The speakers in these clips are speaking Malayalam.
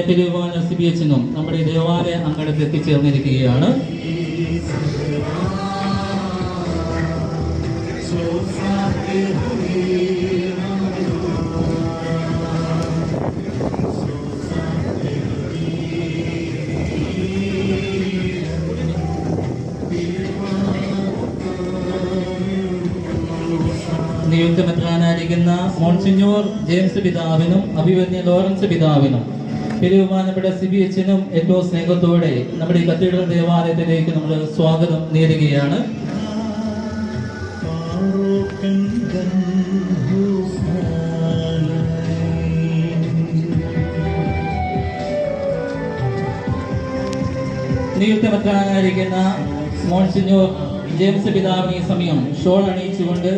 പെരുവാന സിബിഎച്ചിനും നമ്മുടെ ദേവാലയ അങ്കണത്തിൽ എത്തിച്ചേർന്നിരിക്കുകയാണ്. നിയുക്ത മെത്രാനായിരിക്കുന്ന മോൺസിഞ്ഞോർ ജെയിംസ് പിതാവിനും അഭിവന്യ ലോറൻസ് പിതാവിനും ബഹുമാനപ്പെട്ട സിബിഎച്ചിനും ഏറ്റവും സ്നേഹത്തോടെ നമ്മുടെ ഈ കത്തീഡ്രൽ ദേവാലയത്തിലേക്ക് നമ്മൾ സ്വാഗതം നേരുകയാണ്. നിയുക്ത മെത്രാനായിരിക്കുന്ന മോൺസിഞ്ഞോർ ജെയിംസ് പിതാവിന് ഈ സമയം ഷോൾ അണിയിച്ചുകൊണ്ട്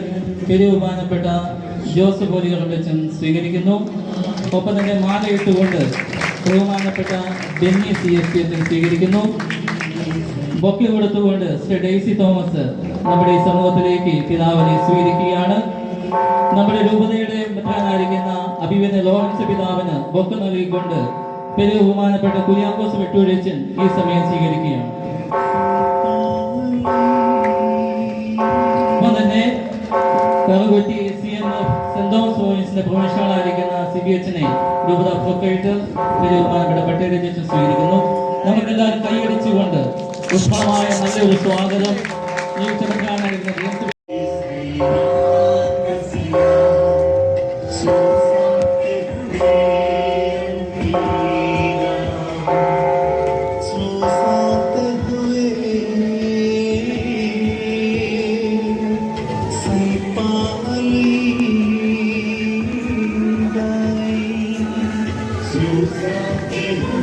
ബഹുമാനപ്പെട്ട ജോസഫ് പോലികളച്ചൻ സ്വീകരിക്കുന്നു. ഒപ്പം തന്നെ മാലയിട്ടുകൊണ്ട് ബഹുമാനപ്പെട്ട ബെന്നി CSC സ്വീകരിക്കുന്നു. ബൊക്കെ കൊടുത്തുകൊണ്ട് ശ്രീ ഡെയ്സി തോമസ് നമ്മുടെ ഈ സമൂഹത്തിലേക്ക് പിതാവിനെ സ്വീകരിക്കുകയാണ്. നമ്മുടെ രൂപതയുടെ മെത്രാനായിരിക്കുന്ന അഭിവന്യ ലോറൻസ് പിതാവിന് ബൊക്കെ നൽകിക്കൊണ്ട് ബഹുമാനപ്പെട്ട കുര്യാക്കോസ് വെട്ടൂരച്ചൻ ഈ സമയം സ്വീകരിക്കുകയാണ്. തന്നെ കറുകുറ്റി CNF സെന്റ് തോമസ് പ്രോവിൻസിന്റെ പ്രൊഫഷണലായിരിക്കുന്ന സിബിഎച്ചിനെ രൂപത പ്രൊപ്പറേറ്റർ ബഹുമാനപ്പെട്ട പട്ടേരച്ചൻ സ്വീകരിക്കുന്നു. നമുക്കെല്ലാവരും കൈയടിച്ചുകൊണ്ട് പുഷ്പമായ നല്ലൊരു സ്വാഗതം നിയുക്തമെത്രാനായിരിക്കുന്ന You